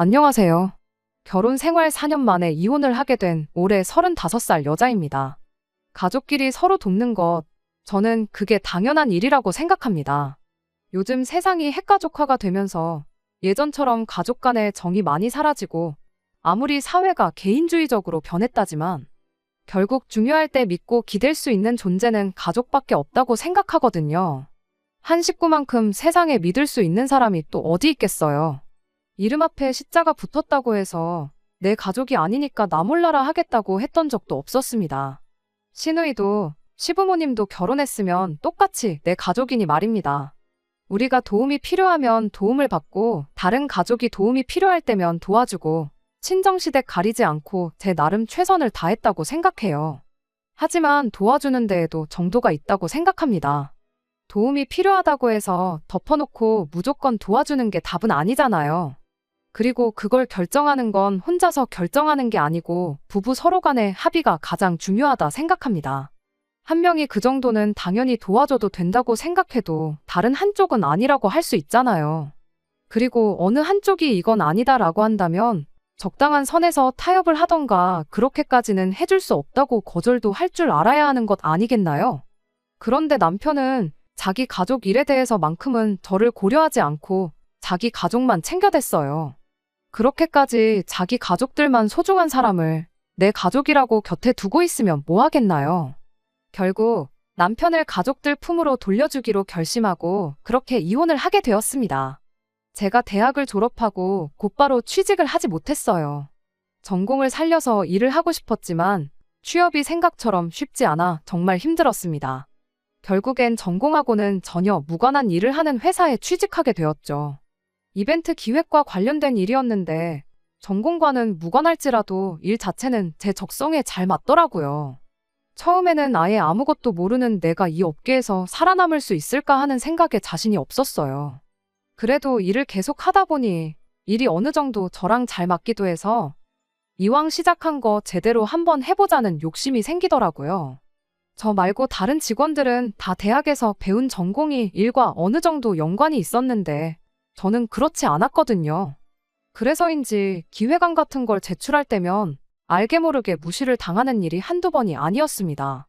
안녕하세요. 결혼 생활 4년 만에 이혼을 하게 된 올해 35살 여자입니다. 가족끼리 서로 돕는 것, 저는 그게 당연한 일이라고 생각합니다. 요즘 세상이 핵가족화가 되면서 예전처럼 가족 간의 정이 많이 사라지고 아무리 사회가 개인주의적으로 변했다지만 결국 중요할 때 믿고 기댈 수 있는 존재는 가족밖에 없다고 생각하거든요. 한 식구만큼 세상에 믿을 수 있는 사람이 또 어디 있겠어요. 이름 앞에 시자가 붙었다고 해서 내 가족이 아니니까 나 몰라라 하겠다고 했던 적도 없었습니다. 시누이도 시부모님도 결혼했으면 똑같이 내 가족이니 말입니다. 우리가 도움이 필요하면 도움을 받고 다른 가족이 도움이 필요할 때면 도와주고 친정시댁 가리지 않고 제 나름 최선을 다했다고 생각해요. 하지만 도와주는 데에도 정도가 있다고 생각합니다. 도움이 필요하다고 해서 덮어놓고 무조건 도와주는 게 답은 아니잖아요. 그리고 그걸 결정하는 건 혼자서 결정하는 게 아니고 부부 서로 간의 합의가 가장 중요하다 생각합니다. 한 명이 그 정도는 당연히 도와줘도 된다고 생각해도 다른 한쪽은 아니라고 할 수 있잖아요. 그리고 어느 한쪽이 이건 아니다라고 한다면 적당한 선에서 타협을 하던가 그렇게까지는 해줄 수 없다고 거절도 할 줄 알아야 하는 것 아니겠나요? 그런데 남편은 자기 가족 일에 대해서만큼은 저를 고려하지 않고 자기 가족만 챙겨댔어요. 그렇게까지 자기 가족들만 소중한 사람을 내 가족이라고 곁에 두고 있으면 뭐 하겠나요? 결국 남편을 가족들 품으로 돌려주기로 결심하고 그렇게 이혼을 하게 되었습니다. 제가 대학을 졸업하고 곧바로 취직을 하지 못했어요. 전공을 살려서 일을 하고 싶었지만 취업이 생각처럼 쉽지 않아 정말 힘들었습니다. 결국엔 전공하고는 전혀 무관한 일을 하는 회사에 취직하게 되었죠. 이벤트 기획과 관련된 일이었는데 전공과는 무관할지라도 일 자체는 제 적성에 잘 맞더라고요. 처음에는 아예 아무것도 모르는 내가 이 업계에서 살아남을 수 있을까 하는 생각에 자신이 없었어요. 그래도 일을 계속 하다 보니 일이 어느 정도 저랑 잘 맞기도 해서 이왕 시작한 거 제대로 한번 해보자는 욕심이 생기더라고요. 저 말고 다른 직원들은 다 대학에서 배운 전공이 일과 어느 정도 연관이 있었는데 저는 그렇지 않았거든요. 그래서인지 기획안 같은 걸 제출할 때면 알게 모르게 무시를 당하는 일이 한두 번이 아니었습니다.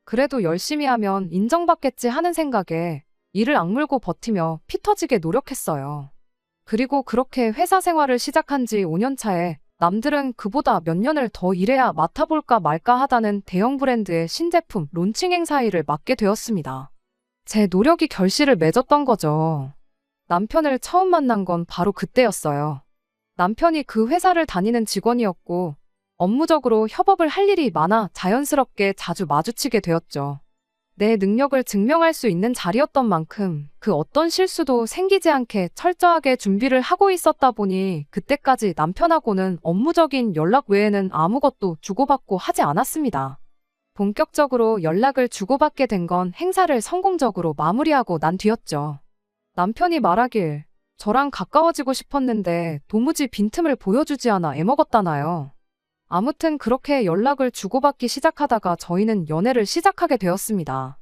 그래도 열심히 하면 인정받겠지 하는 생각에 이를 악물고 버티며 피 터지게 노력했어요. 그리고 그렇게 회사 생활을 시작한 지 5년 차에 남들은 그보다 몇 년을 더 일해야 맡아볼까 말까 하다는 대형 브랜드의 신제품 론칭 행사 일을 맡게 되었습니다. 제 노력이 결실을 맺었던 거죠. 남편을 처음 만난 건 바로 그때였어요. 남편이 그 회사를 다니는 직원이었고 업무적으로 협업을 할 일이 많아 자연스럽게 자주 마주치게 되었죠. 내 능력을 증명할 수 있는 자리였던 만큼 그 어떤 실수도 생기지 않게 철저하게 준비를 하고 있었다 보니 그때까지 남편하고는 업무적인 연락 외에는 아무것도 주고받고 하지 않았습니다. 본격적으로 연락을 주고받게 된 건 행사를 성공적으로 마무리하고 난 뒤였죠. 남편이 말하길 저랑 가까워지고 싶었는데 도무지 빈틈을 보여주지 않아 애먹었다나요. 아무튼 그렇게 연락을 주고받기 시작하다가 저희는 연애를 시작하게 되었습니다.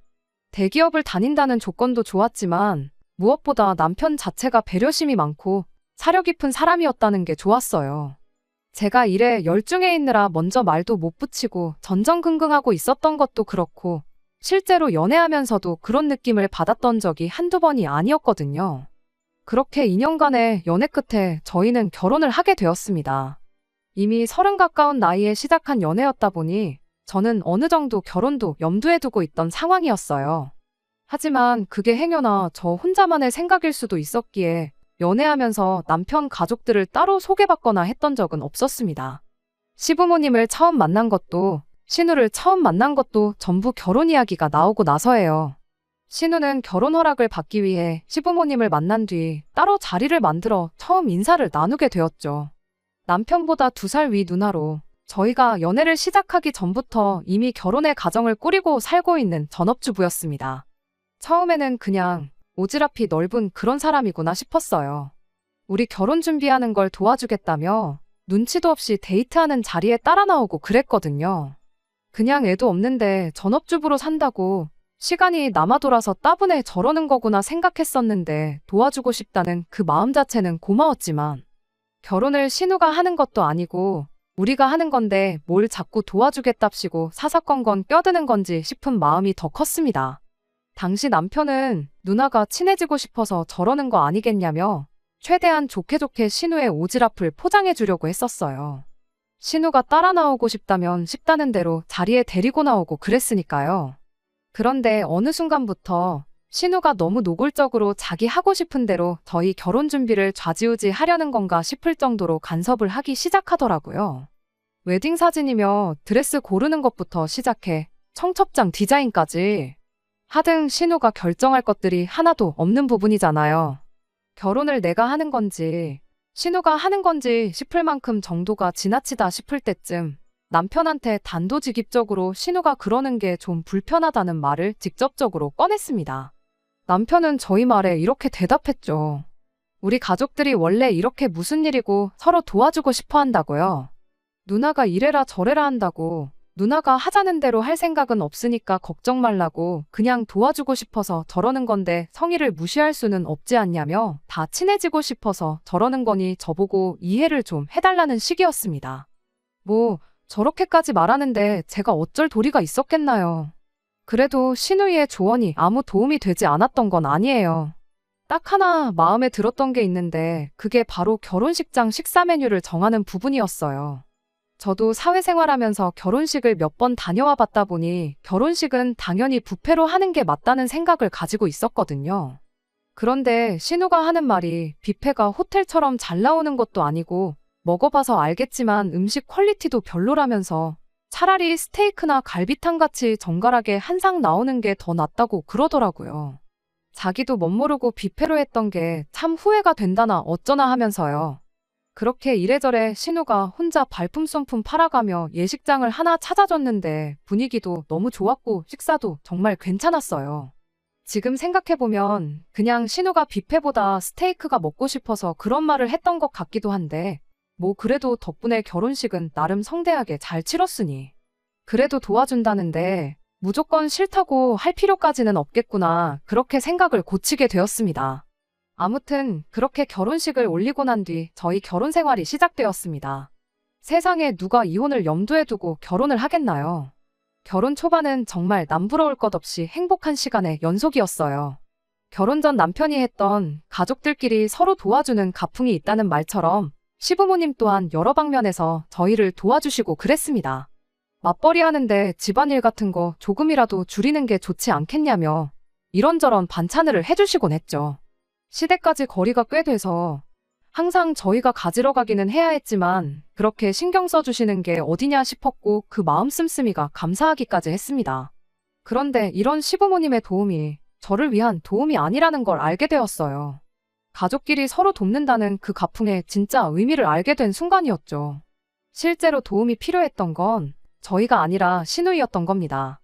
대기업을 다닌다는 조건도 좋았지만 무엇보다 남편 자체가 배려심이 많고 사려 깊은 사람이었다는 게 좋았어요. 제가 일에 열중해 있느라 먼저 말도 못 붙이고 전전긍긍하고 있었던 것도 그렇고 실제로 연애하면서도 그런 느낌을 받았던 적이 한두 번이 아니었거든요. 그렇게 2년간의 연애 끝에 저희는 결혼을 하게 되었습니다. 이미 30 가까운 나이에 시작한 연애였다 보니 저는 어느 정도 결혼도 염두에 두고 있던 상황이었어요. 하지만 그게 행여나 저 혼자만의 생각일 수도 있었기에 연애하면서 남편 가족들을 따로 소개받거나 했던 적은 없었습니다. 시부모님을 처음 만난 것도 신우를 처음 만난 것도 전부 결혼 이야기가 나오고 나서예요. 신우는 결혼 허락을 받기 위해 시부모님을 만난 뒤 따로 자리를 만들어 처음 인사를 나누게 되었죠. 남편보다 2살 위 누나로 저희가 연애를 시작하기 전부터 이미 결혼의 가정을 꾸리고 살고 있는 전업주부였습니다. 처음에는 그냥 오지랖이 넓은 그런 사람이구나 싶었어요. 우리 결혼 준비하는 걸 도와주겠다며 눈치도 없이 데이트하는 자리에 따라 나오고 그랬거든요. 그냥 애도 없는데 전업주부로 산다고 시간이 남아 돌아서 따분해 저러는 거구나 생각했었는데 도와주고 싶다는 그 마음 자체는 고마웠지만 결혼을 신우가 하는 것도 아니고 우리가 하는 건데 뭘 자꾸 도와주겠답시고 사사건건 껴드는 건지 싶은 마음이 더 컸습니다. 당시 남편은 누나가 친해지고 싶어서 저러는 거 아니겠냐며 최대한 좋게 좋게 신우의 오지랖을 포장해 주려고 했었어요. 신우가 따라 나오고 싶다면 싶다는 대로 자리에 데리고 나오고 그랬으니까요. 그런데 어느 순간부터 신우가 너무 노골적으로 자기 하고 싶은 대로 저희 결혼 준비를 좌지우지 하려는 건가 싶을 정도로 간섭을 하기 시작하더라고요. 웨딩 사진이며 드레스 고르는 것부터 시작해 청첩장 디자인까지 하등 신우가 결정할 것들이 하나도 없는 부분이잖아요. 결혼을 내가 하는 건지 신우가 하는 건지 싶을 만큼 정도가 지나치다 싶을 때쯤 남편한테 단도직입적으로 신우가 그러는 게 좀 불편하다는 말을 직접적으로 꺼냈습니다. 남편은 저희 말에 이렇게 대답했죠. 우리 가족들이 원래 이렇게 무슨 일이고 서로 도와주고 싶어 한다고요. 누나가 이래라 저래라 한다고 누나가 하자는 대로 할 생각은 없으니까 걱정 말라고 그냥 도와주고 싶어서 저러는 건데 성의를 무시할 수는 없지 않냐며 다 친해지고 싶어서 저러는 거니 저보고 이해를 좀 해달라는 식이었습니다. 뭐 저렇게까지 말하는데 제가 어쩔 도리가 있었겠나요. 그래도 신우이의 조언이 아무 도움이 되지 않았던 건 아니에요. 딱 하나 마음에 들었던 게 있는데 그게 바로 결혼식장 식사 메뉴를 정하는 부분이었어요. 저도 사회생활하면서 결혼식을 몇 번 다녀와 봤다 보니 결혼식은 당연히 뷔페로 하는 게 맞다는 생각을 가지고 있었거든요. 그런데 신우가 하는 말이 뷔페가 호텔처럼 잘 나오는 것도 아니고 먹어봐서 알겠지만 음식 퀄리티도 별로라면서 차라리 스테이크나 갈비탕 같이 정갈하게 한 상 나오는 게 더 낫다고 그러더라고요. 자기도 멋모르고 뷔페로 했던 게 참 후회가 된다나 어쩌나 하면서요. 그렇게 이래저래 신우가 혼자 발품손품 팔아가며 예식장을 하나 찾아줬는데 분위기도 너무 좋았고 식사도 정말 괜찮았어요. 지금 생각해보면 그냥 신우가 뷔페보다 스테이크가 먹고 싶어서 그런 말을 했던 것 같기도 한데 뭐 그래도 덕분에 결혼식은 나름 성대하게 잘 치렀으니 그래도 도와준다는데 무조건 싫다고 할 필요까지는 없겠구나 그렇게 생각을 고치게 되었습니다. 아무튼 그렇게 결혼식을 올리고 난 뒤 저희 결혼 생활이 시작되었습니다. 세상에 누가 이혼을 염두에 두고 결혼을 하겠나요? 결혼 초반은 정말 남부러울 것 없이 행복한 시간의 연속이었어요. 결혼 전 남편이 했던 가족들끼리 서로 도와주는 가풍이 있다는 말처럼 시부모님 또한 여러 방면에서 저희를 도와주시고 그랬습니다. 맞벌이 하는데 집안일 같은 거 조금이라도 줄이는 게 좋지 않겠냐며 이런저런 반찬을 해주시곤 했죠. 시댁까지 거리가 꽤 돼서 항상 저희가 가지러 가기는 해야 했지만 그렇게 신경 써주시는 게 어디냐 싶었고 그 마음 씀씀이가 감사하기까지 했습니다. 그런데 이런 시부모님의 도움이 저를 위한 도움이 아니라는 걸 알게 되었어요. 가족끼리 서로 돕는다는 그 가풍의 진짜 의미를 알게 된 순간이었죠. 실제로 도움이 필요했던 건 저희가 아니라 신우이였던 겁니다.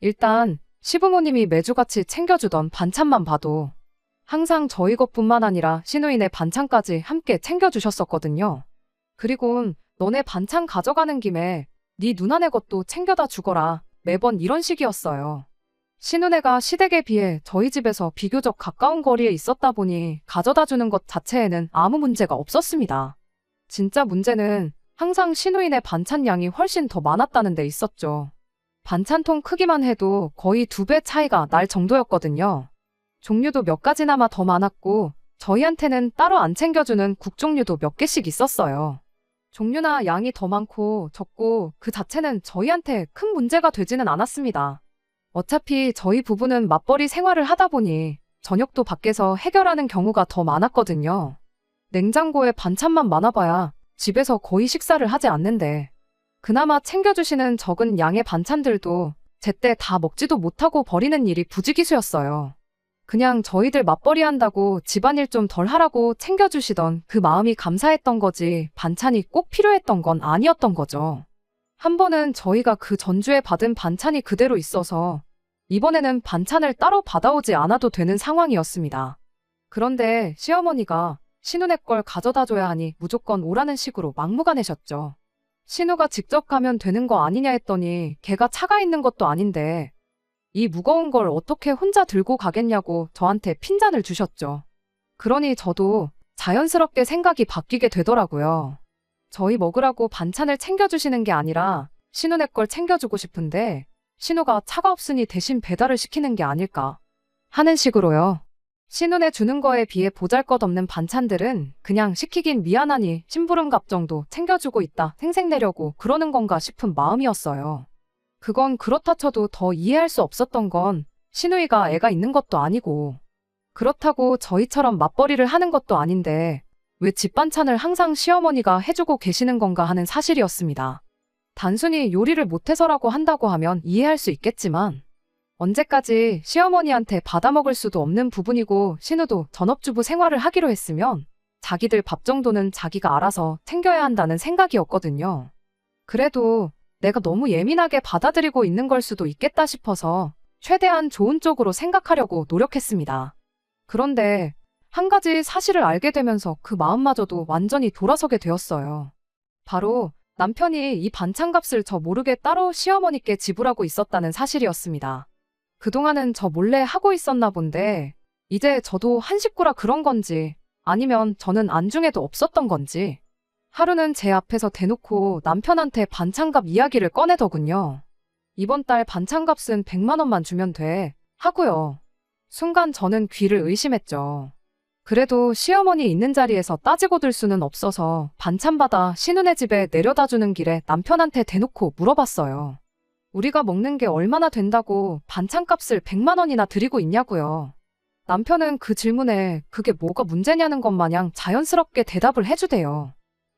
일단 시부모님이 매주같이 챙겨주던 반찬만 봐도 항상 저희 것뿐만 아니라 신우이네 반찬까지 함께 챙겨주셨었거든요. 그리고 너네 반찬 가져가는 김에 네 누나네 것도 챙겨다 주거라 매번 이런 식이었어요. 신우네가 시댁에 비해 저희 집에서 비교적 가까운 거리에 있었다 보니 가져다 주는 것 자체에는 아무 문제가 없었습니다. 진짜 문제는 항상 신우이네 반찬 양이 훨씬 더 많았다는 데 있었죠. 반찬통 크기만 해도 거의 2배 차이가 날 정도였거든요. 종류도 몇 가지나마 더 많았고 저희한테는 따로 안 챙겨주는 국 종류도 몇 개씩 있었어요. 종류나 양이 더 많고 적고 그 자체는 저희한테 큰 문제가 되지는 않았습니다. 어차피 저희 부부는 맞벌이 생활을 하다 보니 저녁도 밖에서 해결하는 경우가 더 많았거든요. 냉장고에 반찬만 많아봐야 집에서 거의 식사를 하지 않는데 그나마 챙겨주시는 적은 양의 반찬들도 제때 다 먹지도 못하고 버리는 일이 부지기수였어요. 그냥 저희들 맞벌이 한다고 집안일 좀 덜 하라고 챙겨주시던 그 마음이 감사했던 거지 반찬이 꼭 필요했던 건 아니었던 거죠. 한 번은 저희가 그 전주에 받은 반찬이 그대로 있어서 이번에는 반찬을 따로 받아오지 않아도 되는 상황이었습니다. 그런데 시어머니가 신우네 걸 가져다 줘야 하니 무조건 오라는 식으로 막무가내셨죠. 신우가 직접 가면 되는 거 아니냐 했더니 걔가 차가 있는 것도 아닌데 이 무거운 걸 어떻게 혼자 들고 가겠냐고 저한테 핀잔을 주셨죠. 그러니 저도 자연스럽게 생각이 바뀌게 되더라고요. 저희 먹으라고 반찬을 챙겨주시는 게 아니라 신우네 걸 챙겨주고 싶은데 신우가 차가 없으니 대신 배달을 시키는 게 아닐까 하는 식으로요. 신우네 주는 거에 비해 보잘것없는 반찬들은 그냥 시키긴 미안하니 심부름값 정도 챙겨주고 있다 생색내려고 그러는 건가 싶은 마음이었어요. 그건 그렇다 쳐도 더 이해할 수 없었던 건 신우이가 애가 있는 것도 아니고 그렇다고 저희처럼 맞벌이를 하는 것도 아닌데 왜 집 반찬을 항상 시어머니가 해주고 계시는 건가 하는 사실이었습니다. 단순히 요리를 못해서라고 한다고 하면 이해할 수 있겠지만 언제까지 시어머니한테 받아먹을 수도 없는 부분이고 신우도 전업주부 생활을 하기로 했으면 자기들 밥 정도는 자기가 알아서 챙겨야 한다는 생각이었거든요. 그래도 내가 너무 예민하게 받아들이고 있는 걸 수도 있겠다 싶어서 최대한 좋은 쪽으로 생각하려고 노력했습니다. 그런데 한 가지 사실을 알게 되면서 그 마음마저도 완전히 돌아서게 되었어요. 바로 남편이 이 반찬값을 저 모르게 따로 시어머니께 지불하고 있었다는 사실이었습니다. 그동안은 저 몰래 하고 있었나 본데 이제 저도 한 식구라 그런 건지 아니면 저는 안중에도 없었던 건지 하루는 제 앞에서 대놓고 남편한테 반찬값 이야기를 꺼내더군요. 이번 달 반찬값은 100만 원만 주면 돼 하고요. 순간 저는 귀를 의심했죠. 그래도 시어머니 있는 자리에서 따지고 들 수는 없어서 반찬 받아 신우네 집에 내려다주는 길에 남편한테 대놓고 물어봤어요. 우리가 먹는 게 얼마나 된다고 반찬값을 100만 원이나 드리고 있냐고요. 남편은 그 질문에 그게 뭐가 문제냐는 것 마냥 자연스럽게 대답을 해주대요.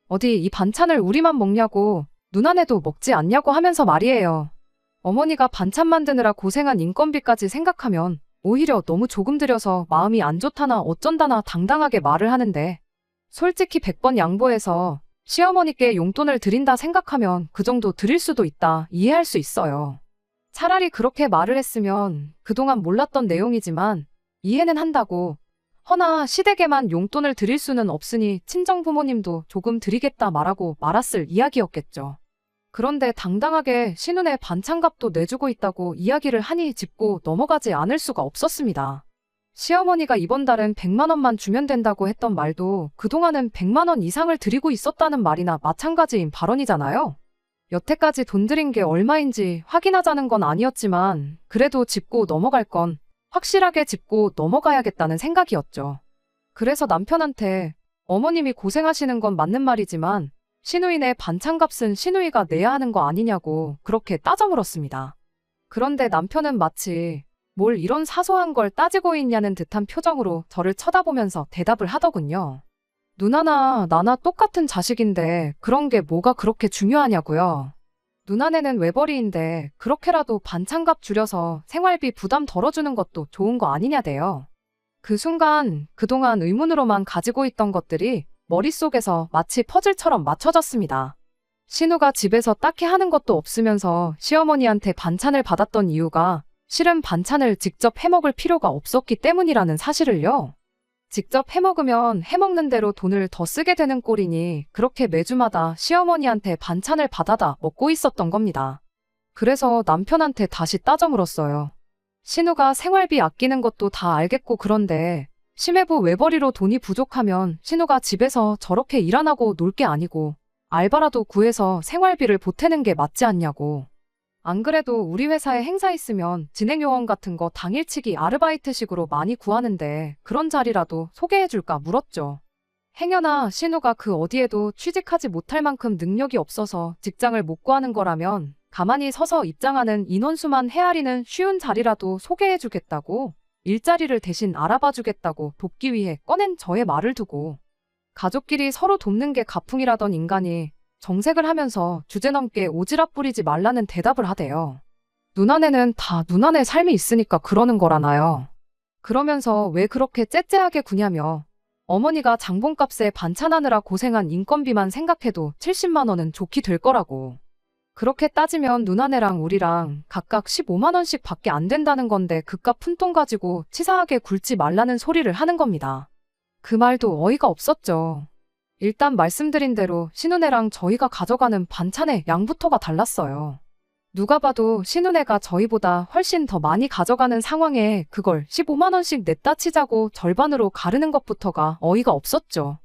어디 이 반찬을 우리만 먹냐고 누나네도 먹지 않냐고 하면서 말이에요. 어머니가 반찬 만드느라 고생한 인건비까지 생각하면 오히려 너무 조금 들여서 마음이 안 좋다나 어쩐다나 당당하게 말을 하는데 솔직히 100번 양보해서 시어머니께 용돈을 드린다 생각하면 그 정도 드릴 수도 있다 이해할 수 있어요. 차라리 그렇게 말을 했으면 그동안 몰랐던 내용이지만 이해는 한다고 허나 시댁에만 용돈을 드릴 수는 없으니 친정부모님도 조금 드리겠다 말하고 말았을 이야기였겠죠. 그런데 당당하게 신우네 반찬값도 내주고 있다고 이야기를 하니 짚고 넘어가지 않을 수가 없었습니다. 시어머니가 이번 달은 100만 원만 주면 된다고 했던 말도 그동안은 100만 원 이상을 드리고 있었다는 말이나 마찬가지인 발언이잖아요. 여태까지 돈 들인 게 얼마인지 확인하자는 건 아니었지만 그래도 짚고 넘어갈 건 확실하게 짚고 넘어가야겠다는 생각이었죠. 그래서 남편한테 어머님이 고생하시는 건 맞는 말이지만 시누이네 반찬값은 시누이가 내야 하는 거 아니냐고 그렇게 따져 물었습니다. 그런데 남편은 마치 뭘 이런 사소한 걸 따지고 있냐는 듯한 표정으로 저를 쳐다보면서 대답을 하더군요. 누나나 나나 똑같은 자식인데 그런 게 뭐가 그렇게 중요하냐고요. 누나네는 외벌이인데 그렇게라도 반찬값 줄여서 생활비 부담 덜어주는 것도 좋은 거 아니냐대요. 그 순간 그동안 의문으로만 가지고 있던 것들이 머릿속에서 마치 퍼즐처럼 맞춰졌습니다. 신우가 집에서 딱히 하는 것도 없으면서 시어머니한테 반찬을 받았던 이유가 실은 반찬을 직접 해먹을 필요가 없었기 때문이라는 사실을요. 직접 해먹으면 해먹는 대로 돈을 더 쓰게 되는 꼴이니 그렇게 매주마다 시어머니한테 반찬을 받아다 먹고 있었던 겁니다. 그래서 남편한테 다시 따져 물었어요. 신우가 생활비 아끼는 것도 다 알겠고 그런데 심해부 외벌이로 돈이 부족하면 신우가 집에서 저렇게 일 안 하고 놀 게 아니고 알바라도 구해서 생활비를 보태는 게 맞지 않냐고. 안 그래도 우리 회사에 행사 있으면 진행요원 같은 거 당일치기 아르바이트식으로 많이 구하는데 그런 자리라도 소개해줄까 물었죠. 행여나 신우가 그 어디에도 취직하지 못할 만큼 능력이 없어서 직장을 못 구하는 거라면 가만히 서서 입장하는 인원수만 헤아리는 쉬운 자리라도 소개해주겠다고 일자리를 대신 알아봐주겠다고 돕기 위해 꺼낸 저의 말을 두고 가족끼리 서로 돕는 게 가풍이라던 인간이 정색을 하면서 주제넘게 오지랖 부리지 말라는 대답을 하대요. 누나네는 다 누나네 삶이 있으니까 그러는 거라나요. 그러면서 왜 그렇게 째째하게 구냐며 어머니가 장본값에 반찬하느라 고생한 인건비만 생각해도 70만 원은 좋게 될 거라고. 그렇게 따지면 누나네랑 우리랑 각각 15만 원씩 밖에 안 된다는 건데 그깟 푼돈 가지고 치사하게 굴지 말라는 소리를 하는 겁니다. 그 말도 어이가 없었죠. 일단 말씀드린 대로 신우네랑 저희가 가져가는 반찬의 양부터가 달랐어요. 누가 봐도 신우네가 저희보다 훨씬 더 많이 가져가는 상황에 그걸 15만 원씩 냈다 치자고 절반으로 가르는 것부터가 어이가 없었죠.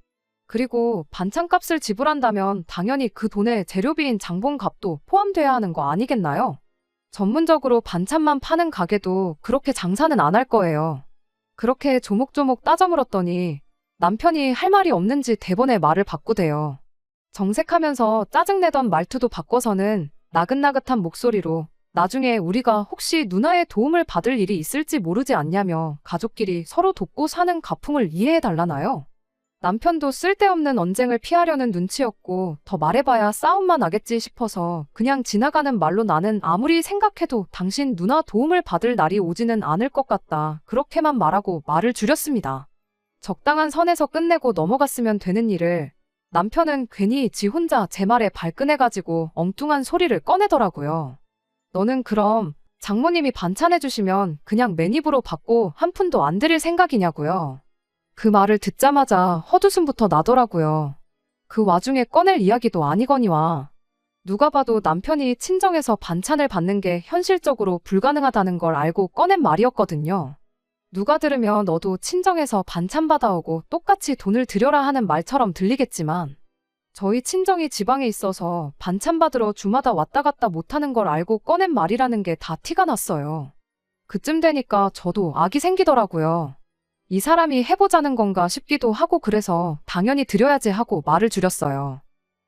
그리고 반찬값을 지불한다면 당연히 그 돈에 재료비인 장본값도 포함돼야 하는 거 아니겠나요? 전문적으로 반찬만 파는 가게도 그렇게 장사는 안 할 거예요. 그렇게 조목조목 따져 물었더니 남편이 할 말이 없는지 대번에 말을 바꾸대요. 정색하면서 짜증내던 말투도 바꿔서는 나긋나긋한 목소리로 나중에 우리가 혹시 누나의 도움을 받을 일이 있을지 모르지 않냐며 가족끼리 서로 돕고 사는 가풍을 이해해달라나요? 남편도 쓸데없는 언쟁을 피하려는 눈치였고 더 말해봐야 싸움만 나겠지 싶어서 그냥 지나가는 말로 나는 아무리 생각해도 당신 누나 도움을 받을 날이 오지는 않을 것 같다. 그렇게만 말하고 말을 줄였습니다. 적당한 선에서 끝내고 넘어갔으면 되는 일을 남편은 괜히 지 혼자 제 말에 발끈해가지고 엉뚱한 소리를 꺼내더라고요. 너는 그럼 장모님이 반찬해주시면 그냥 맨입으로 받고 한 푼도 안 드릴 생각이냐고요. 그 말을 듣자마자 헛웃음부터 나더라고요. 그 와중에 꺼낼 이야기도 아니거니와 누가 봐도 남편이 친정에서 반찬을 받는 게 현실적으로 불가능하다는 걸 알고 꺼낸 말이었거든요. 누가 들으면 너도 친정에서 반찬 받아오고 똑같이 돈을 들여라 하는 말처럼 들리겠지만 저희 친정이 지방에 있어서 반찬 받으러 주마다 왔다 갔다 못하는 걸 알고 꺼낸 말이라는 게 다 티가 났어요. 그쯤 되니까 저도 악이 생기더라고요. 이 사람이 해보자는 건가 싶기도 하고 그래서 당연히 드려야지 하고 말을 줄였어요.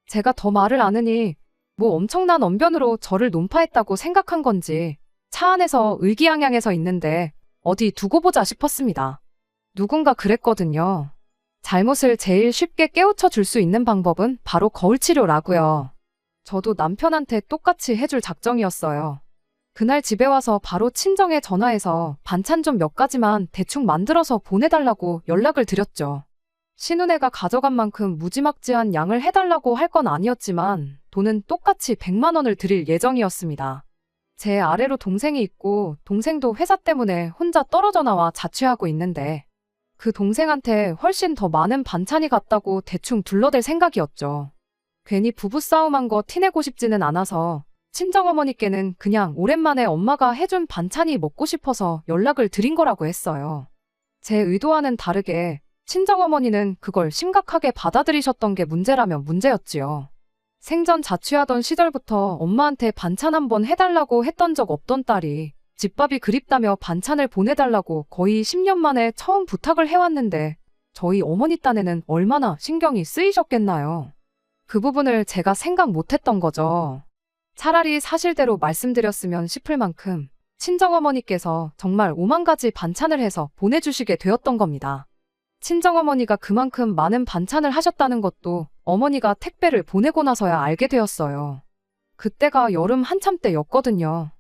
제가 더 말을 안 하니 뭐 엄청난 언변으로 저를 논파했다고 생각한 건지 차 안에서 의기양양해서 있는데 어디 두고 보자 싶었습니다. 누군가 그랬거든요. 잘못을 제일 쉽게 깨우쳐 줄 수 있는 방법은 바로 거울치료라고요. 저도 남편한테 똑같이 해줄 작정이었어요. 그날 집에 와서 바로 친정에 전화해서 반찬 좀 몇 가지만 대충 만들어서 보내달라고 연락을 드렸죠. 신우네가 가져간 만큼 무지막지한 양을 해달라고 할 건 아니었지만 돈은 똑같이 100만 원을 드릴 예정이었습니다. 제 아래로 동생이 있고 동생도 회사 때문에 혼자 떨어져 나와 자취하고 있는데 그 동생한테 훨씬 더 많은 반찬이 갔다고 대충 둘러댈 생각이었죠. 괜히 부부싸움한 거 티내고 싶지는 않아서 친정어머니께는 그냥 오랜만에 엄마가 해준 반찬이 먹고 싶어서 연락을 드린 거라고 했어요. 제 의도와는 다르게 친정어머니는 그걸 심각하게 받아들이셨던 게 문제라면 문제였지요. 생전 자취하던 시절부터 엄마한테 반찬 한번 해달라고 했던 적 없던 딸이 집밥이 그립다며 반찬을 보내달라고 거의 10년 만에 처음 부탁을 해왔는데 저희 어머니 딴에는 얼마나 신경이 쓰이셨겠나요. 그 부분을 제가 생각 못했던 거죠. 차라리 사실대로 말씀드렸으면 싶을 만큼 친정어머니께서 정말 5만 가지 반찬을 해서 보내주시게 되었던 겁니다. 친정어머니가 그만큼 많은 반찬을 하셨다는 것도 어머니가 택배를 보내고 나서야 알게 되었어요. 그때가 여름 한참 때였거든요.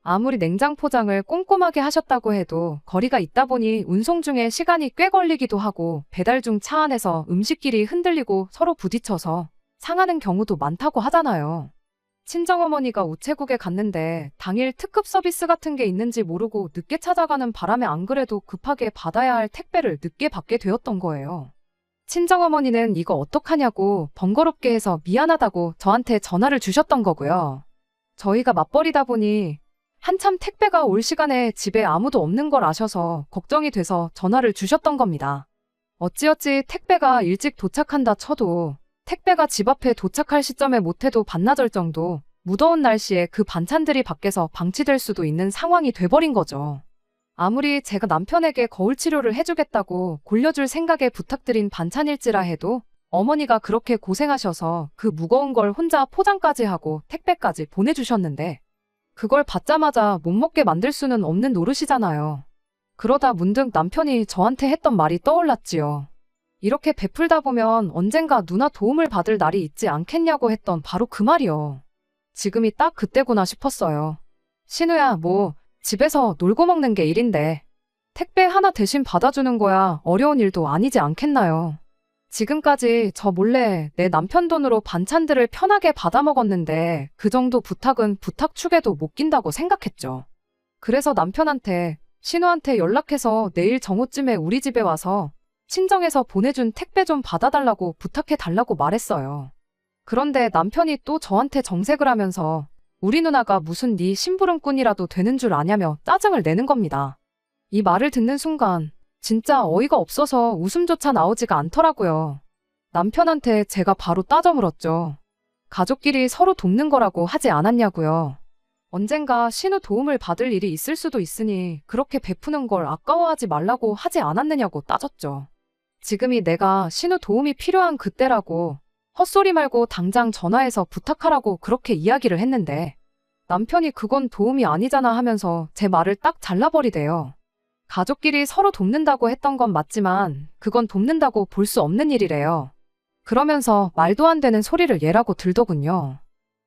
아무리 냉장 포장을 꼼꼼하게 하셨다고 해도 거리가 있다 보니 운송 중에 시간이 꽤 걸리기도 하고 배달 중 차 안에서 음식끼리 흔들리고 서로 부딪혀서 상하는 경우도 많다고 하잖아요. 친정어머니가 우체국에 갔는데 당일 특급 서비스 같은 게 있는지 모르고 늦게 찾아가는 바람에 안 그래도 급하게 받아야 할 택배를 늦게 받게 되었던 거예요. 친정어머니는 이거 어떡하냐고 번거롭게 해서 미안하다고 저한테 전화를 주셨던 거고요. 저희가 맞벌이다 보니 한참 택배가 올 시간에 집에 아무도 없는 걸 아셔서 걱정이 돼서 전화를 주셨던 겁니다. 어찌어찌 택배가 일찍 도착한다 쳐도 택배가 집 앞에 도착할 시점에 못해도 반나절 정도 무더운 날씨에 그 반찬들이 밖에서 방치될 수도 있는 상황이 돼버린 거죠. 아무리 제가 남편에게 거울 치료를 해주겠다고 골려줄 생각에 부탁드린 반찬일지라 해도 어머니가 그렇게 고생하셔서 그 무거운 걸 혼자 포장까지 하고 택배까지 보내주셨는데 그걸 받자마자 못 먹게 만들 수는 없는 노릇이잖아요. 그러다 문득 남편이 저한테 했던 말이 떠올랐지요. 이렇게 베풀다 보면 언젠가 누나 도움을 받을 날이 있지 않겠냐고 했던 바로 그 말이요. 지금이 딱 그때구나 싶었어요. 신우야, 뭐 집에서 놀고 먹는 게 일인데 택배 하나 대신 받아주는 거야 어려운 일도 아니지 않겠나요? 지금까지 저 몰래 내 남편 돈으로 반찬들을 편하게 받아 먹었는데 그 정도 부탁은 부탁 축에도 못 낀다고 생각했죠. 그래서 남편한테 신우한테 연락해서 내일 정오쯤에 우리 집에 와서 친정에서 보내준 택배 좀 받아달라고 부탁해달라고 말했어요. 그런데 남편이 또 저한테 정색을 하면서 우리 누나가 무슨 네 심부름꾼이라도 되는 줄 아냐며 짜증을 내는 겁니다. 이 말을 듣는 순간 진짜 어이가 없어서 웃음조차 나오지가 않더라고요. 남편한테 제가 바로 따져 물었죠. 가족끼리 서로 돕는 거라고 하지 않았냐고요. 언젠가 신우 도움을 받을 일이 있을 수도 있으니 그렇게 베푸는 걸 아까워하지 말라고 하지 않았느냐고 따졌죠. 지금이 내가 신우 도움이 필요한 그때라고 헛소리 말고 당장 전화해서 부탁하라고 그렇게 이야기를 했는데 남편이 그건 도움이 아니잖아 하면서 제 말을 딱 잘라버리대요. 가족끼리 서로 돕는다고 했던 건 맞지만 그건 돕는다고 볼 수 없는 일이래요. 그러면서 말도 안 되는 소리를 얘라고 들더군요.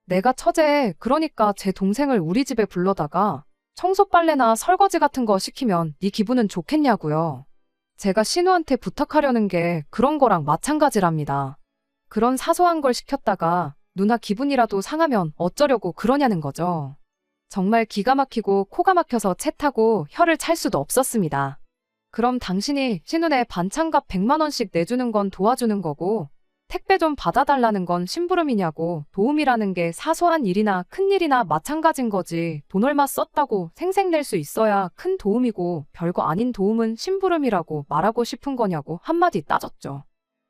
내가 처제, 그러니까 제 동생을 우리 집에 불러다가 청소 빨래나 설거지 같은 거 시키면 네 기분은 좋겠냐고요. 제가 신우한테 부탁하려는 게 그런 거랑 마찬가지랍니다. 그런 사소한 걸 시켰다가 누나 기분이라도 상하면 어쩌려고 그러냐는 거죠. 정말 기가 막히고 코가 막혀서 채 타고 혀를 찰 수도 없었습니다. 그럼 당신이 신우네 반찬값 100만 원씩 내주는 건 도와주는 거고 택배 좀 받아달라는 건 심부름이냐고. 도움이라는 게 사소한 일이나 큰 일이나 마찬가지인 거지. 돈 얼마 썼다고 생색낼 수 있어야 큰 도움이고 별거 아닌 도움은 심부름이라고 말하고 싶은 거냐고 한마디 따졌죠.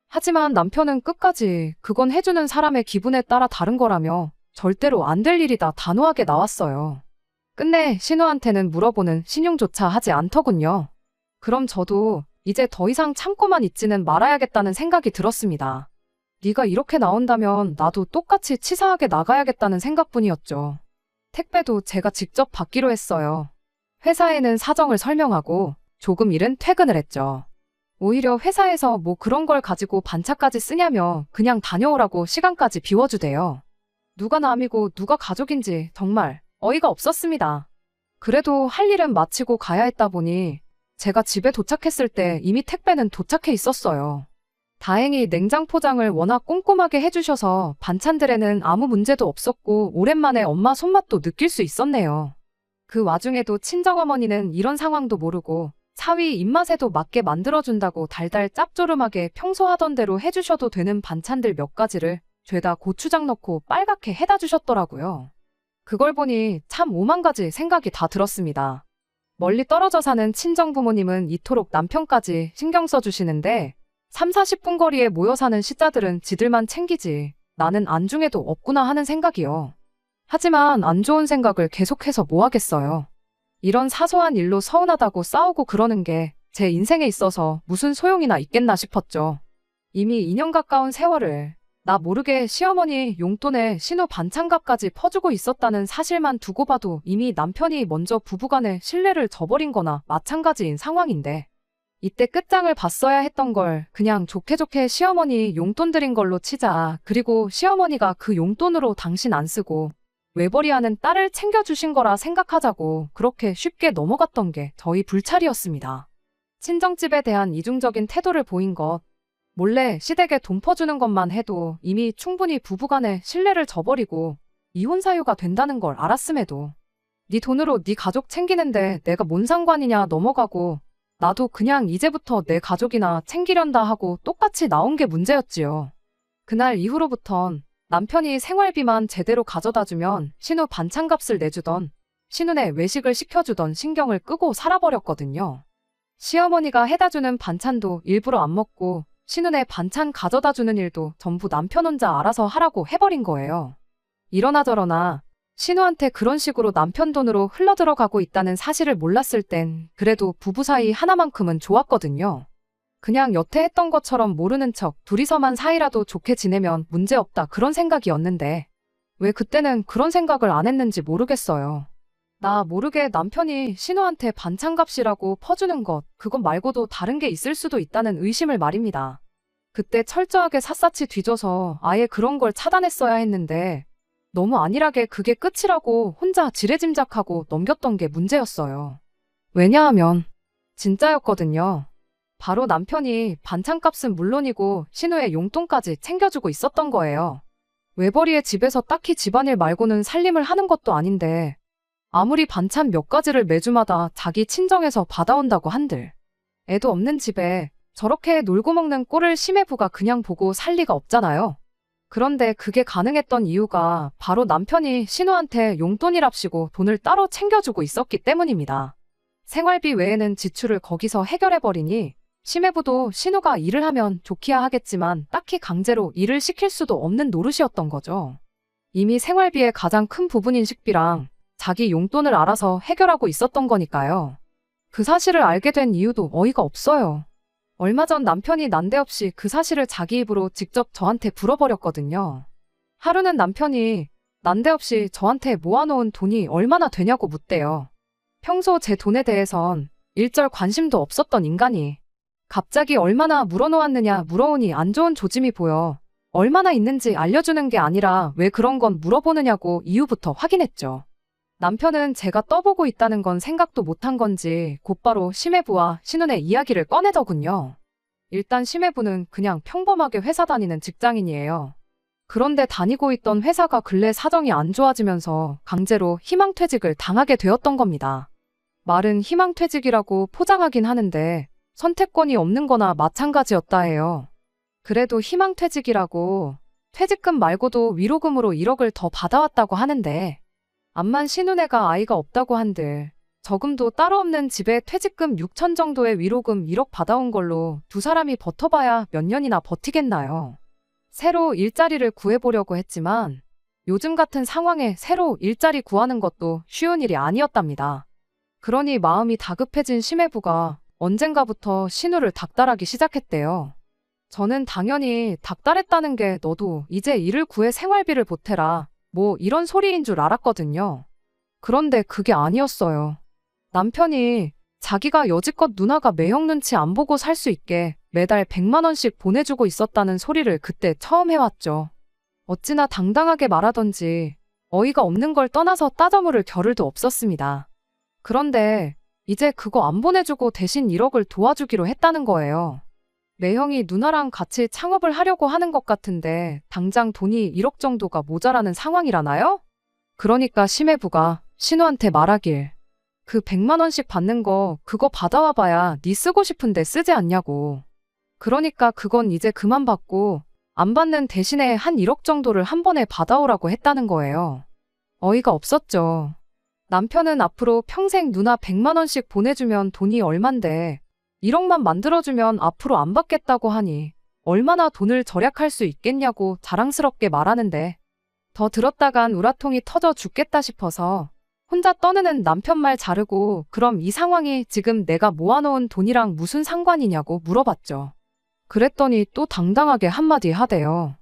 하지만 남편은 끝까지 그건 해주는 사람의 기분에 따라 다른 거라며 절대로 안 될 일이다 단호하게 나왔어요. 끝내 신우한테는 물어보는 신용조차 하지 않더군요. 그럼 저도 이제 더 이상 참고만 있지는 말아야겠다는 생각이 들었습니다. 네가 이렇게 나온다면 나도 똑같이 치사하게 나가야겠다는 생각뿐이었죠. 택배도 제가 직접 받기로 했어요. 회사에는 사정을 설명하고 조금 일은 퇴근을 했죠. 오히려 회사에서 뭐 그런 걸 가지고 반차까지 쓰냐며 그냥 다녀오라고 시간까지 비워주대요. 누가 남이고 누가 가족인지 정말 어이가 없었습니다. 그래도 할 일은 마치고 가야 했다 보니 제가 집에 도착했을 때 이미 택배는 도착해 있었어요. 다행히 냉장 포장을 워낙 꼼꼼하게 해주셔서 반찬들에는 아무 문제도 없었고 오랜만에 엄마 손맛도 느낄 수 있었네요. 그 와중에도 친정어머니는 이런 상황도 모르고 사위 입맛에도 맞게 만들어준다고 달달 짭조름하게 평소 하던 대로 해주셔도 되는 반찬들 몇 가지를 죄다 고추장 넣고 빨갛게 해다 주셨더라고요. 그걸 보니 참 오만 가지 생각이 다 들었습니다. 멀리 떨어져 사는 친정부모님은 이토록 남편까지 신경 써주시는데 3, 40분 거리에 모여 사는 시자들은 지들만 챙기지 나는 안중에도 없구나 하는 생각이요. 하지만 안 좋은 생각을 계속해서 뭐 하겠어요. 이런 사소한 일로 서운하다고 싸우고 그러는 게 제 인생에 있어서 무슨 소용이나 있겠나 싶었죠. 이미 2년 가까운 세월을 나 모르게 시어머니 용돈에 신우 반찬값까지 퍼주고 있었다는 사실만 두고 봐도 이미 남편이 먼저 부부간의 신뢰를 저버린 거나 마찬가지인 상황인데 이때 끝장을 봤어야 했던 걸 그냥 좋게 좋게 시어머니 용돈 드린 걸로 치자. 그리고 시어머니가 그 용돈으로 당신 안 쓰고 외벌이하는 딸을 챙겨주신 거라 생각하자고 그렇게 쉽게 넘어갔던 게 저희 불찰이었습니다. 친정집에 대한 이중적인 태도를 보인 것, 몰래 시댁에 돈 퍼주는 것만 해도 이미 충분히 부부간의 신뢰를 저버리고 이혼 사유가 된다는 걸 알았음에도 네 돈으로 네 가족 챙기는데 내가 뭔 상관이냐 넘어가고 나도 그냥 이제부터 내 가족이나 챙기련다 하고 똑같이 나온 게 문제였지요. 그날 이후로부턴 남편이 생활비만 제대로 가져다주면 신우 반찬값을 내주던 신우네 외식을 시켜주던 신경을 끄고 살아버렸거든요. 시어머니가 해다주는 반찬도 일부러 안 먹고 신우네 반찬 가져다주는 일도 전부 남편 혼자 알아서 하라고 해버린 거예요. 이러나 저러나 신우한테 그런 식으로 남편 돈으로 흘러들어가고 있다는 사실을 몰랐을 땐 그래도 부부 사이 하나만큼은 좋았거든요. 그냥 여태 했던 것처럼 모르는 척 둘이서만 사이라도 좋게 지내면 문제없다 그런 생각이었는데 왜 그때는 그런 생각을 안 했는지 모르겠어요. 나 모르게 남편이 신우한테 반찬값이라고 퍼주는 것 그것 말고도 다른 게 있을 수도 있다는 의심을 말입니다. 그때 철저하게 샅샅이 뒤져서 아예 그런 걸 차단했어야 했는데 너무 안일하게 그게 끝이라고 혼자 지레짐작하고 넘겼던 게 문제였어요. 왜냐하면 진짜였거든요. 바로 남편이 반찬값은 물론이고 신우의 용돈까지 챙겨주고 있었던 거예요. 외벌이의 집에서 딱히 집안일 말고는 살림을 하는 것도 아닌데 아무리 반찬 몇 가지를 매주마다 자기 친정에서 받아온다고 한들 애도 없는 집에 저렇게 놀고 먹는 꼴을 심해부가 그냥 보고 살 리가 없잖아요. 그런데 그게 가능했던 이유가 바로 남편이 신우한테 용돈이랍시고 돈을 따로 챙겨주고 있었기 때문입니다. 생활비 외에는 지출을 거기서 해결해버리니 심해부도 신우가 일을 하면 좋기야 하겠지만 딱히 강제로 일을 시킬 수도 없는 노릇이었던 거죠. 이미 생활비의 가장 큰 부분인 식비랑 자기 용돈을 알아서 해결하고 있었던 거니까요. 그 사실을 알게 된 이유도 어이가 없어요. 얼마 전 남편이 난데없이 그 사실을 자기 입으로 직접 저한테 물어버렸거든요. 하루는 남편이 난데없이 저한테 모아놓은 돈이 얼마나 되냐고 묻대요. 평소 제 돈에 대해선 일절 관심도 없었던 인간이 갑자기 얼마나 물어놓았느냐 물어오니 안 좋은 조짐이 보여 얼마나 있는지 알려주는 게 아니라 왜 그런 건 물어보느냐고 이유부터 확인했죠. 남편은 제가 떠보고 있다는 건 생각도 못한 건지 곧바로 심해부와 신우의 이야기를 꺼내더군요. 일단 심해부는 그냥 평범하게 회사 다니는 직장인이에요. 그런데 다니고 있던 회사가 근래 사정이 안 좋아지면서 강제로 희망퇴직을 당하게 되었던 겁니다. 말은 희망퇴직이라고 포장하긴 하는데 선택권이 없는 거나 마찬가지였다 해요. 그래도 희망퇴직이라고 퇴직금 말고도 위로금으로 1억을 더 받아왔다고 하는데 암만 신우네가 아이가 없다고 한들 저금도 따로 없는 집에 퇴직금 6천 정도의 위로금 1억 받아온 걸로 두 사람이 버텨봐야 몇 년이나 버티겠나요. 새로 일자리를 구해보려고 했지만 요즘 같은 상황에 새로 일자리 구하는 것도 쉬운 일이 아니었답니다. 그러니 마음이 다급해진 심해부가 언젠가부터 신우를 닥달하기 시작했대요. 저는 당연히 닥달했다는 게 너도 이제 일을 구해 생활비를 보태라 뭐 이런 소리인 줄 알았거든요. 그런데 그게 아니었어요. 남편이 자기가 여지껏 누나가 매형 눈치 안 보고 살 수 있게 매달 100만 원씩 보내주고 있었다는 소리를 그때 처음 해왔죠. 어찌나 당당하게 말하던지 어이가 없는 걸 떠나서 따져물을 겨를도 없었습니다. 그런데 이제 그거 안 보내주고 대신 1억을 도와주기로 했다는 거예요. 매형이 누나랑 같이 창업을 하려고 하는 것 같은데 당장 돈이 1억 정도가 모자라는 상황이라나요? 그러니까 심해부가 신우한테 말하길 그 100만 원씩 받는 거 그거 받아와 봐야 네 쓰고 싶은데 쓰지 않냐고. 그러니까 그건 이제 그만 받고 안 받는 대신에 한 1억 정도를 한 번에 받아오라고 했다는 거예요. 어이가 없었죠. 남편은 앞으로 평생 누나 100만 원씩 보내주면 돈이 얼만데 1억만 만들어주면 앞으로 안 받겠다고 하니 얼마나 돈을 절약할 수 있겠냐고 자랑스럽게 말하는데 더 들었다간 우라통이 터져 죽겠다 싶어서 혼자 떠드는 남편 말 자르고 그럼 이 상황이 지금 내가 모아놓은 돈이랑 무슨 상관이냐고 물어봤죠. 그랬더니 또 당당하게 한마디 하대요.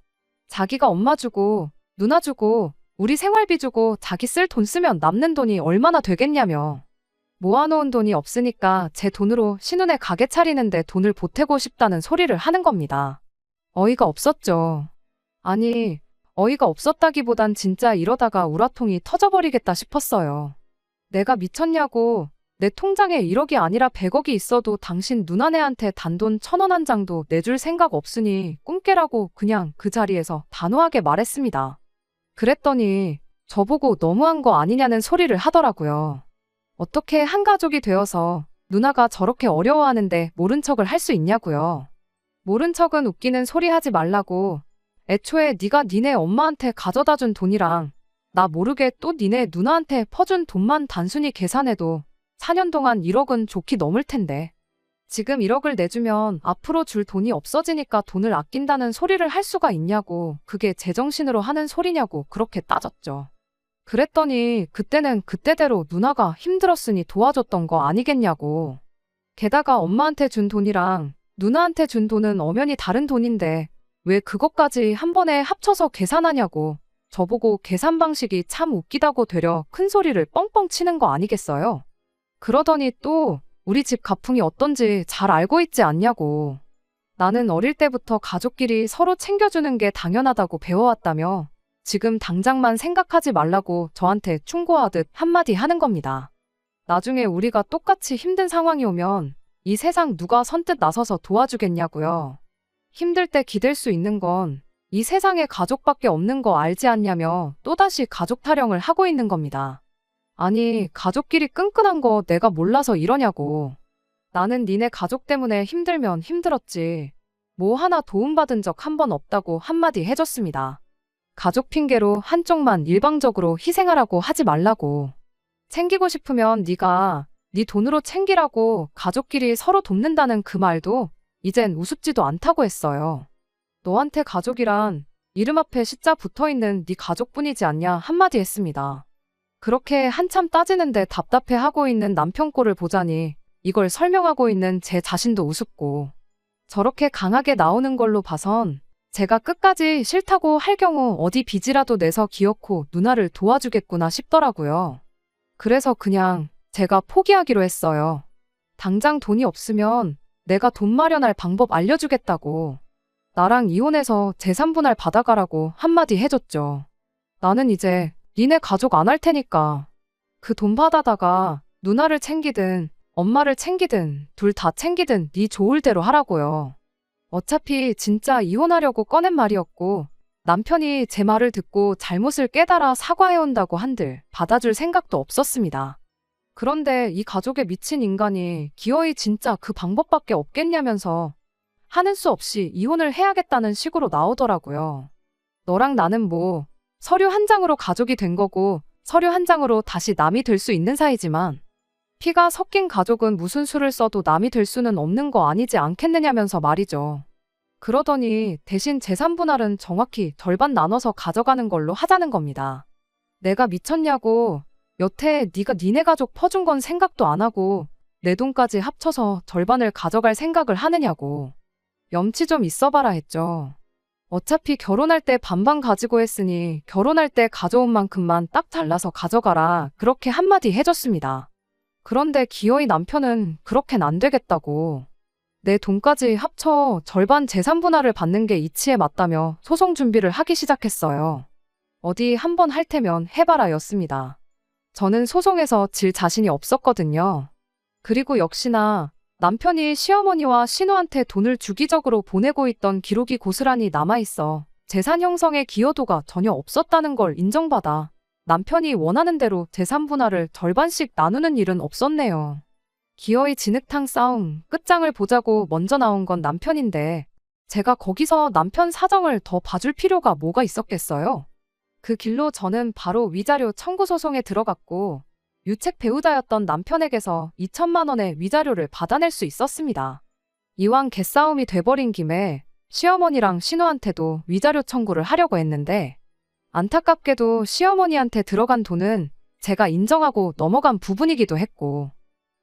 자기가 엄마 주고 누나 주고 우리 생활비 주고 자기 쓸 돈 쓰면 남는 돈이 얼마나 되겠냐며. 모아놓은 돈이 없으니까 제 돈으로 신우네 가게 차리는데 돈을 보태고 싶다는 소리를 하는 겁니다. 어이가 없었죠. 아니, 어이가 없었다기보단 진짜 이러다가 우라통이 터져버리겠다 싶었어요. 내가 미쳤냐고. 내 통장에 1억이 아니라 100억이 있어도 당신 누나네한테 단돈 1,000원 한 장도 내줄 생각 없으니 꿈깨라고 그냥 그 자리에서 단호하게 말했습니다. 그랬더니 저보고 너무한 거 아니냐는 소리를 하더라고요. 어떻게 한 가족이 되어서 누나가 저렇게 어려워하는데 모른 척을 할 수 있냐고요. 모른 척은 웃기는 소리 하지 말라고. 애초에 네가 니네 엄마한테 가져다 준 돈이랑 나 모르게 또 니네 누나한테 퍼준 돈만 단순히 계산해도 4년 동안 1억은 좋게 넘을 텐데. 지금 1억을 내주면 앞으로 줄 돈이 없어지니까 돈을 아낀다는 소리를 할 수가 있냐고. 그게 제정신으로 하는 소리냐고 그렇게 따졌죠. 그랬더니 그때는 그때대로 누나가 힘들었으니 도와줬던 거 아니겠냐고. 게다가 엄마한테 준 돈이랑 누나한테 준 돈은 엄연히 다른 돈인데 왜 그것까지 한 번에 합쳐서 계산하냐고. 저보고 계산 방식이 참 웃기다고 되려 큰 소리를 뻥뻥 치는 거 아니겠어요? 그러더니 또 우리 집 가풍이 어떤지 잘 알고 있지 않냐고. 나는 어릴 때부터 가족끼리 서로 챙겨주는 게 당연하다고 배워왔다며 지금 당장만 생각하지 말라고 저한테 충고하듯 한마디 하는 겁니다. 나중에 우리가 똑같이 힘든 상황이 오면 이 세상 누가 선뜻 나서서 도와주겠냐고요. 힘들 때 기댈 수 있는 건 이 세상에 가족밖에 없는 거 알지 않냐며 또다시 가족 타령을 하고 있는 겁니다. 아니, 가족끼리 끈끈한 거 내가 몰라서 이러냐고. 나는 니네 가족 때문에 힘들면 힘들었지. 뭐 하나 도움받은 적 한 번 없다고 한마디 해줬습니다. 가족 핑계로 한쪽만 일방적으로 희생하라고 하지 말라고. 챙기고 싶으면 네가 네 돈으로 챙기라고 가족끼리 서로 돕는다는 그 말도 이젠 우습지도 않다고 했어요. 너한테 가족이란 이름 앞에 시자 붙어있는 네 가족뿐이지 않냐 한마디 했습니다. 그렇게 한참 따지는데 답답해하고 있는 남편 꼴을 보자니 이걸 설명하고 있는 제 자신도 우습고, 저렇게 강하게 나오는 걸로 봐선 제가 끝까지 싫다고 할 경우 어디 빚이라도 내서 기어코 누나를 도와주겠구나 싶더라고요. 그래서 그냥 제가 포기하기로 했어요. 당장 돈이 없으면 내가 돈 마련할 방법 알려주겠다고. 나랑 이혼해서 재산 분할 받아가라고 한마디 해줬죠. 나는 이제 니네 가족 안 할 테니까 그 돈 받아다가 누나를 챙기든 엄마를 챙기든 둘 다 챙기든 네 좋을 대로 하라고요. 어차피 진짜 이혼하려고 꺼낸 말이었고, 남편이 제 말을 듣고 잘못을 깨달아 사과해온다고 한들 받아줄 생각도 없었습니다. 그런데 이 가족에 미친 인간이 기어이 진짜 그 방법밖에 없겠냐면서 하는 수 없이 이혼을 해야겠다는 식으로 나오더라고요. 너랑 나는 뭐 서류 한 장으로 가족이 된 거고 서류 한 장으로 다시 남이 될 수 있는 사이지만, 피가 섞인 가족은 무슨 수를 써도 남이 될 수는 없는 거 아니지 않겠느냐면서 말이죠. 그러더니 대신 재산 분할은 정확히 절반 나눠서 가져가는 걸로 하자는 겁니다. 내가 미쳤냐고. 여태 네가 니네 가족 퍼준 건 생각도 안 하고 내 돈까지 합쳐서 절반을 가져갈 생각을 하느냐고. 염치 좀 있어봐라 했죠. 어차피 결혼할 때 반반 가지고 했으니 결혼할 때 가져온 만큼만 딱 잘라서 가져가라, 그렇게 한마디 해줬습니다. 그런데 기어이 남편은 그렇게는 안 되겠다고. 내 돈까지 합쳐 절반 재산 분할을 받는 게 이치에 맞다며 소송 준비를 하기 시작했어요. 어디 한번 할 테면 해봐라 였습니다. 저는 소송에서 질 자신이 없었거든요. 그리고 역시나 남편이 시어머니와 신우한테 돈을 주기적으로 보내고 있던 기록이 고스란히 남아있어 재산 형성에 기여도가 전혀 없었다는 걸 인정받아 남편이 원하는 대로 재산 분할을 절반씩 나누는 일은 없었네요. 기어이 진흙탕 싸움 끝장을 보자고 먼저 나온 건 남편인데 제가 거기서 남편 사정을 더 봐줄 필요가 뭐가 있었겠어요? 그 길로 저는 바로 위자료 청구 소송에 들어갔고 유책 배우자였던 남편에게서 2천만 원의 위자료를 받아낼 수 있었습니다. 이왕 개싸움이 돼버린 김에 시어머니랑 신우한테도 위자료 청구를 하려고 했는데, 안타깝게도 시어머니한테 들어간 돈은 제가 인정하고 넘어간 부분이기도 했고,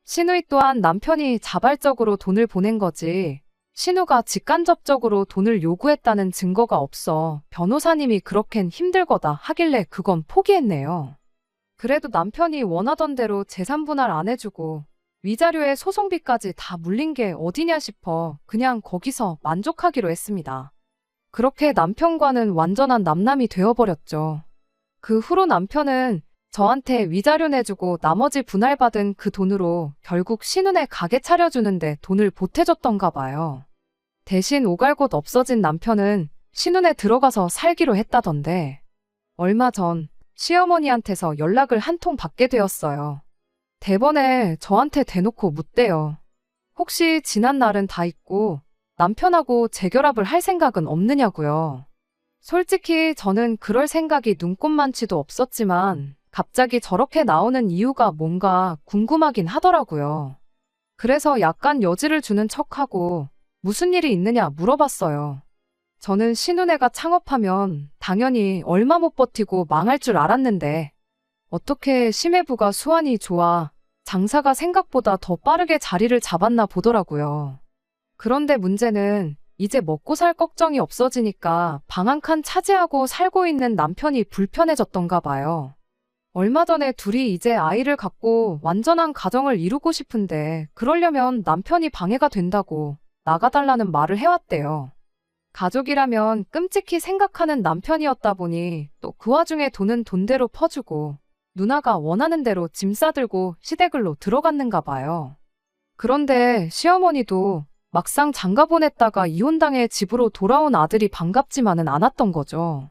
신우이 또한 남편이 자발적으로 돈을 보낸 거지 신우가 직간접적으로 돈을 요구했다는 증거가 없어 변호사님이 그렇겐 힘들거다 하길래 그건 포기했네요. 그래도 남편이 원하던 대로 재산 분할 안 해주고 위자료에 소송비까지 다 물린 게 어디냐 싶어 그냥 거기서 만족하기로 했습니다. 그렇게 남편과는 완전한 남남이 되어버렸죠. 그 후로 남편은 저한테 위자료 내주고 나머지 분할받은 그 돈으로 결국 신우네 가게 차려주는데 돈을 보태줬던가 봐요. 대신 오갈 곳 없어진 남편은 신우네 들어가서 살기로 했다던데, 얼마 전 시어머니한테서 연락을 한 통 받게 되었어요. 대번에 저한테 대놓고 묻대요. 혹시 지난 날은 다 잊고 남편하고 재결합을 할 생각은 없느냐고요. 솔직히 저는 그럴 생각이 눈꼽만치도 없었지만 갑자기 저렇게 나오는 이유가 뭔가 궁금하긴 하더라고요. 그래서 약간 여지를 주는 척하고 무슨 일이 있느냐 물어봤어요. 저는 신우네가 창업하면 당연히 얼마 못 버티고 망할 줄 알았는데 어떻게 심해부가 수완이 좋아 장사가 생각보다 더 빠르게 자리를 잡았나 보더라고요. 그런데 문제는 이제 먹고 살 걱정이 없어지니까 방 한 칸 차지하고 살고 있는 남편이 불편해졌던가 봐요. 얼마 전에 둘이 이제 아이를 갖고 완전한 가정을 이루고 싶은데 그러려면 남편이 방해가 된다고 나가달라는 말을 해왔대요. 가족이라면 끔찍히 생각하는 남편이었다 보니 또 그 와중에 돈은 돈대로 퍼주고 누나가 원하는 대로 짐 싸들고 시댁을로 들어갔는가 봐요. 그런데 시어머니도 막상 장가 보냈다가 이혼당해 집으로 돌아온 아들이 반갑지만은 않았던 거죠.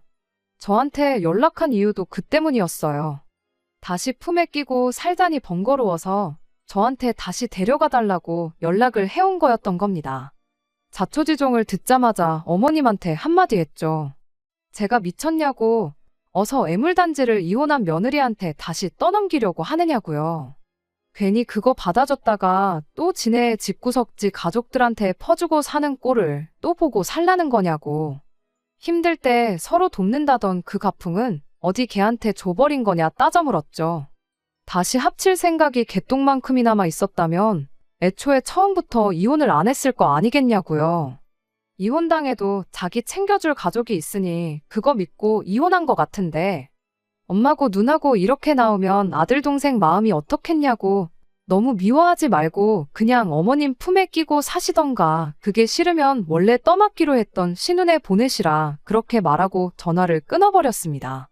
저한테 연락한 이유도 그 때문이었어요. 다시 품에 끼고 살자니 번거로워서 저한테 다시 데려가 달라고 연락을 해온 거였던 겁니다. 자초지종을 듣자마자 어머님한테 한마디 했죠. 제가 미쳤냐고 어서 애물단지를 이혼한 며느리한테 다시 떠넘기려고 하느냐고요. 괜히 그거 받아줬다가 또 지네 집구석지 가족들한테 퍼주고 사는 꼴을 또 보고 살라는 거냐고. 힘들 때 서로 돕는다던 그 가풍은 어디 걔한테 줘버린 거냐 따져 물었죠. 다시 합칠 생각이 개똥만큼이나마 있었다면 애초에 처음부터 이혼을 안 했을 거 아니겠냐고요. 이혼당해도 자기 챙겨줄 가족이 있으니 그거 믿고 이혼한 거 같은데 엄마고 누나고 이렇게 나오면 아들 동생 마음이 어떻겠냐고 너무 미워하지 말고 그냥 어머님 품에 끼고 사시던가 그게 싫으면 원래 떠맡기로 했던 신혼에 보내시라 그렇게 말하고 전화를 끊어버렸습니다.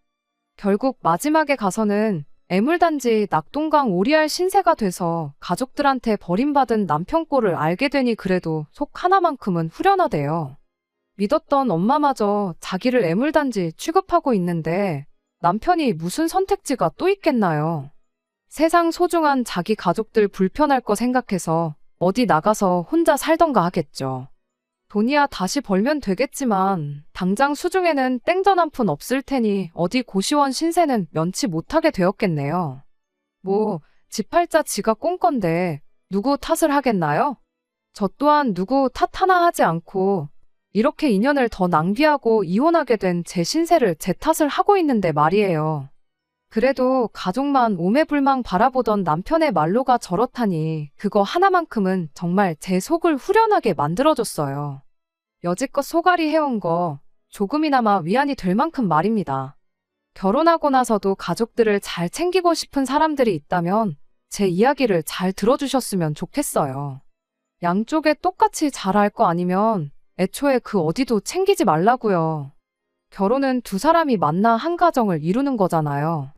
결국 마지막에 가서는 애물단지 낙동강 오리알 신세가 돼서 가족들한테 버림받은 남편 꼴을 알게 되니 그래도 속 하나만큼은 후련하대요. 믿었던 엄마마저 자기를 애물단지 취급하고 있는데 남편이 무슨 선택지가 또 있겠나요? 세상 소중한 자기 가족들 불편할 거 생각해서 어디 나가서 혼자 살던가 하겠죠. 돈이야 다시 벌면 되겠지만 당장 수중에는 땡전 한 푼 없을 테니 어디 고시원 신세는 면치 못하게 되었겠네요. 뭐 집 팔자 지가 꼰 건데 누구 탓을 하겠나요? 저 또한 누구 탓 하나 하지 않고 이렇게 인연을 더 낭비하고 이혼하게 된 제 신세를 제 탓을 하고 있는데 말이에요. 그래도 가족만 오매불망 바라보던 남편의 말로가 저렇다니 그거 하나만큼은 정말 제 속을 후련하게 만들어줬어요. 여지껏 소갈이 해온 거 조금이나마 위안이 될 만큼 말입니다. 결혼하고 나서도 가족들을 잘 챙기고 싶은 사람들이 있다면 제 이야기를 잘 들어주셨으면 좋겠어요. 양쪽에 똑같이 잘할 거 아니면 애초에 그 어디도 챙기지 말라고요. 결혼은 두 사람이 만나 한 가정을 이루는 거잖아요.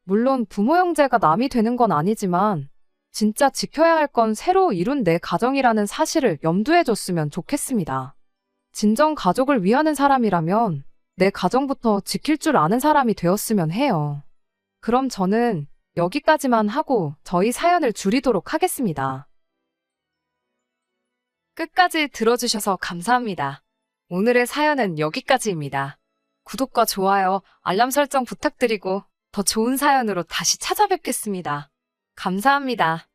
물론 부모 형제가 남이 되는 건 아니지만 진짜 지켜야 할 건 새로 이룬 내 가정이라는 사실을 염두에 줬으면 좋겠습니다. 진정 가족을 위하는 사람이라면 내 가정부터 지킬 줄 아는 사람이 되었으면 해요. 그럼 저는 여기까지만 하고 저희 사연을 줄이도록 하겠습니다. 끝까지 들어주셔서 감사합니다. 오늘의 사연은 여기까지입니다. 구독과 좋아요, 알람 설정 부탁드리고 더 좋은 사연으로 다시 찾아뵙겠습니다. 감사합니다.